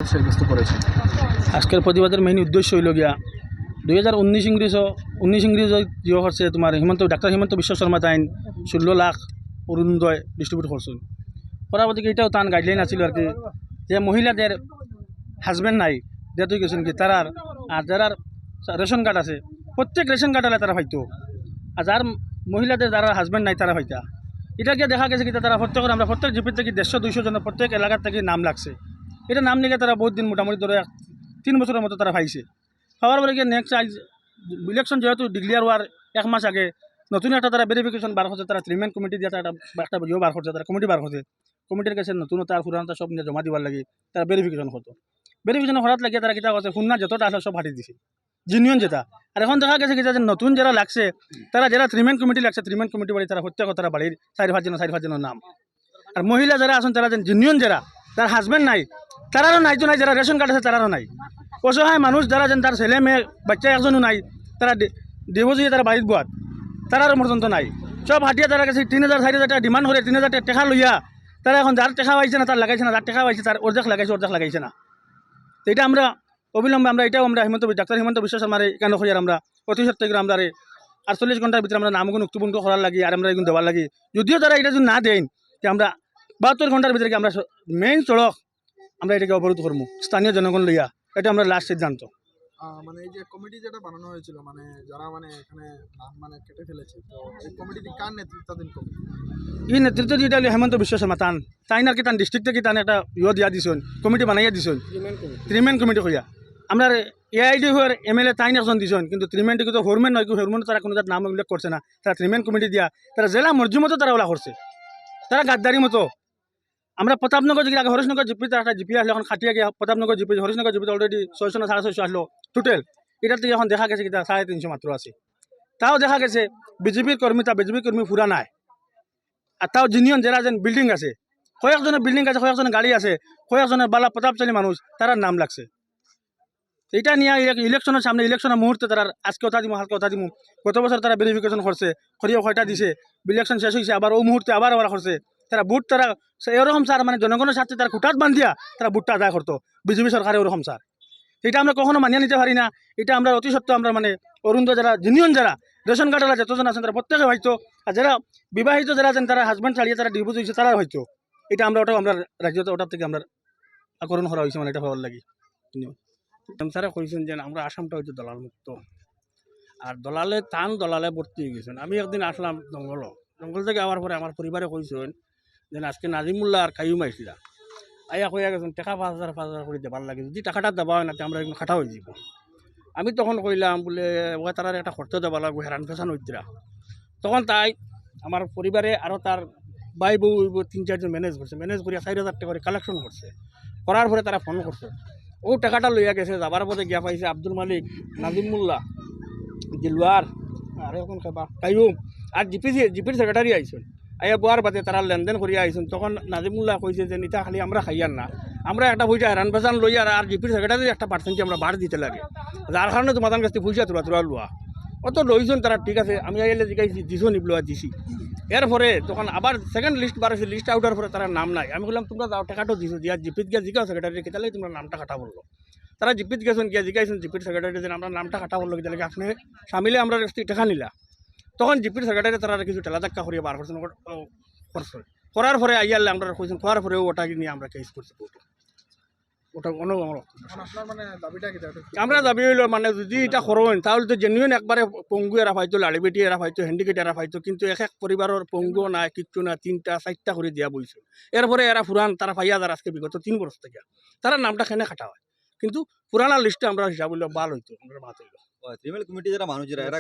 সাব্যস্ত করেছে। আজকের প্রতিবাদের মেইন উদ্দেশ্য হইল গিয়া 2019 ইংরেজ জিও করছে তোমার ডাক্তার হিমন্ত বিশ্ব শর্মা তাইন 16 লাখ অরুণোদয় ডিস্ট্রিবিউট করছেন। করার প্রতি এটাও তান গাইডলাইন আছিল আর কি, যে মহিলাদের হাজব্যান্ড নাই যেহেতু গেছেন কি তারার আর যারার রেশন কার্ড আছে প্রত্যেক রেশন কার্ড হলে তারা পাইতো, আর যার মহিলাদের যারা হাজব্যান্ড নাই তারা পাইতা। এটা গিয়ে দেখা গেছে কি তারা প্রত্যেকের আমরা প্রত্যেক জিপির থেকে 150-200 জনের প্রত্যেক এলাকার থেকে নাম লাগছে। এটা নাম নিয়ে তারা বহুত দিন মোটামুটি ধরে 3 বছরের মতো তারা পাইছে। পাওয়ার পরে গিয়ে নেক্সট ইলেকশন যেহেতু ডিক্লিয়ার হওয়ার 1 মাস আগে নতুন একটা তারা ভেরিফিকেশন বার করছে, তারা ট্রিটমেন্ট কমিটি দিয়ে একটা ইয়ে বার করছে, তারা কমিটি বার করছে। কমিটির কাছে নতুনতা আর পুরানতা সব নিয়ে জমা দিবার লাগে তারা ভেরিফিকেশন করতো। ভেরিফিকেশন করার লাগে তারা কিতা করছে শুননা যতটা আসলে সব হাঁটি দিছে জিনিয়ন যেটা। আর এখন দেখা গেছে কি যে নতুন যারা লাগছে তারা যারা ট্রিটমেন্ট কমিটি লাগছে ট্রিটমেন্ট কমিটি বাড়ি তারা প্রত্যেক তারা বাড়ির 4-5 জনের নাম। আর মহিলা যারা আছেন তারা জিনিয়ন যারা তার হাজব্যান্ড নাই তারারও নাই তো নাই, যারা রেশন কার্ড আছে তারারও নাই। অসহায় মানুষ যারা যেন তার ছেলে মেয়ে বাচ্চা একজনও নাই, তারা ডিভোর্সিয়ে তারা বাড়ির বাদ তারারও পর্যন্ত নাই। সব হাটিয়া তারা কাছে 3,000-4,000 টাকা ডিমান্ড করে 3,000 টাকা লইয়া তারা এখন যার টাকা পাইছে না তার লাগাইছে না, যার টাকা পাইছে তার অর্ধেক লাগাইছে না। তো এটা আমরা অবিলম্বে এটাও আমরা ডাক্তার হিমন্ত বিশ্ব শর্মার কেন হই আর আমরা অতি সত্যাগ্রহ আমরা 48 ঘন্টার ভিতরে আমরা নামগুলো উক্তবন্ধ করার লাগি আর আমরা এগুলো দেওয়ার লাগি। যদিও তারা এটা যদি না দেন যে আমরা 72 ঘন্টার ভিতরে আমরা মেইন সড়ক আমরা এটাকে অবরোধ করবো স্থানীয় জনগণ লইয়া। এটা আমরা লাস্ট সিদ্ধান্ত। মানে এই যে কমিটি যেটা বানানো হয়েছিল মানে যারা মানে এখানে নাম মানে কেটে ফেলেছে, তো এই কমিটিটি কার নেতৃত্বাধীন কমিটি? এই নেতৃত্ব দিয়ে এটা হেমন্ত বিশ্ব শর্মা তাই আর কি তান ডিস্ট্রিক্ট থেকে তান একটা দিয়া দিছেন, কমিটি বানাইয়া দিছেন ট্রিটমেন্ট কমিটি হইয়া। আমরা এআইডি হওয়ার এমএলএ তাই একজন দিছেন, কিন্তু ট্রিটমেন্ট কিন্তু হরমেন নয়, হরমেন তারা কোনো নাম উল্লেখ করছে না। তারা ট্রিটমেন্ট কমিটি দিয়া তারা জেলা মর্জি মতো তারা ওলা করছে, তারা গাদ্দারি মতো। আমরা প্রতাপনগর যে আগে হরিশনগর জিপিতে একটা জিপি আসলো, এখন খাটিয়া গিয়া প্রতাপনগর জিপি হরিশনগর জিপিতে অলরেডি 600 না 650 আসলো টোটাল। এটার থেকে এখন দেখা গেছে কি 350 মাত্র আছে। তাও দেখা গেছে বিজেপির কর্মী পুরা নাই। আর তাও জিনিয়ন যারা যেন বিল্ডিং আছে কয়েকজনের বিল্ডিং আছে, কয়েকজনের গাড়ি আছে, কয়েকজনের বালা প্রতাপশালী মানুষ তারা নাম লাগছে। এটা নিয়ে ইলেকশনের সামনে ইলেকশনের মুহূর্তে তারা আজকে কথা দিব হালকা কথা দিব। গত বছর তারা ভেরিফিকেশন করছে, খরিয়া কয়টা দিছে, ইলেকশন শেষ হয়েছে আবার ও মুহূর্তে আবার করছে। তারা বুট তারা এরকম স্যার মানে জনগণের সাথে তারা খুঁটাত বান্ধিয়া তারা বুটটা আদায় করতো বিজেপি সরকার ওরকম স্যার। এটা আমরা কখনো মানিয়ে নিতে পারি না। এটা আমরা অতি সত্য আমরা মানে অরুণ যারা জিনিয়ন যারা রেশন কার্ডওয়ালা যতজন আছেন তারা প্রত্যেকে হয়তো, আর যারা বিবাহিত যারা আছেন তারা হাজব্যান্ড ছাড়িয়ে তারা ডিভোর্স হয়েছে তারা হয়তো। এটা আমরা ওটাও আমরা রাজ্যতে ওটার থেকে আমরা আকরণ করা হয়েছে মানে এটা ভালো লাগে। স্যারা কইছেন যে আমরা আসামটা হয়তো দলাল মুক্ত, আর দলালে ভর্তি হয়ে গেছেন। আমি একদিন আসলাম জঙ্গল থেকে আমার পরে আমার পরিবারে কইছেন যে আজকে নাজিমুল্লাহ আর কাইম আইসিলা আইয়া কইয়া গেছেন টাকা 5,000 করে দেবার লাগে, যদি টাকাটা দেওয়া হয় না আমরা একদম খাটা হয়ে যাব। আমি তখন কইলাম বলে ওরা তার একটা খরচ দেওয়া লাগবে হেরান ফেসান হইতরা। তখন তাই আমার পরিবারে আরও তার ভাই বউ 3-4 জন ম্যানেজ করিয়া 4,000 টাকা করে কালেকশন করছে। করার পরে তারা ফোন করছে, ও টাকাটা লইয়া গেছে। যাবার পথে গিয়া পাইছে আব্দুল মালিক, নাজিমুল্লাহ, দিলওয়ার আর এখন খাবা কাইম আর জিপির সেক্রেটারি আইসেন। আইয়া বোয়ার বাদে তারা লেনদেন করিয়া আইসেন। তখন নাজিমুল্লাহ কইছে যে নিতা খালি আমরা খাইয়ার না, আমরা একটা পয়সা হেরান পেশান লইয়া আর জিপির সেক্রেটারি একটা পার্সেন্ট আমরা বাড় দিতে লাগে, যার কারণে তোমাদের কাছে পয়সা তোলা লোয়া অত লইছেন তারা। ঠিক আছে আমি আইলে জিজ্ঞাসি দিছো নিবলোয়া দিছি। এরপরে তখন আবার সেকেন্ড লিস্ট বার হয়েছে, লিস্ট আউটার পরে তারা নাম নাই। আমি বললাম তোমরা যাও টাকাটাও দিছো দিয়া জিপিত গিয়া জিজ্ঞাসা সেক্রেটারি কেতালে তোমরা নামটা কাটা বললো। তারা জিপিত গেছেন গিয়া জিজ্ঞাসেন জিপির সেক্রেটারি যে আমরা নামটা কাটা বললো কেতালে আপনি সামিলে আমরা টাকা নিলা। তখন জিপির সেক্রেটারি তারা কিছু টেলা ধাক্কা করিয়া বার করছেন করছে। করার পরে আইয়ালে আমরা কইছেন, করার পরে ওটা নিয়ে আমরা কেস করছি। ওটা আমরা দাবি হইল মানে যদি এটা করেন তাহলে তো জেনুইন একবারে পঙ্গু এরা পাইতো, লাড়িবেটি এরা পাইতো, হ্যান্ডিকেট এরা পাইতো, কিন্তু এক পরিবারের পঙ্গু নাই, কিচ্ছু না, 3-4টা করে দিয়া বইছে। এরপরে এরা পুরান তারা পাইয়া যারা আজকে বিগত 3 বছর থেকে তারা নামটা খেনে খাটা হয়, কিন্তু পুরানা লিস্টে আমরা হিসাব হইলো বাল হইতো আমরা ভাত হইলো। কমিটি যারা মানুষেরা এরা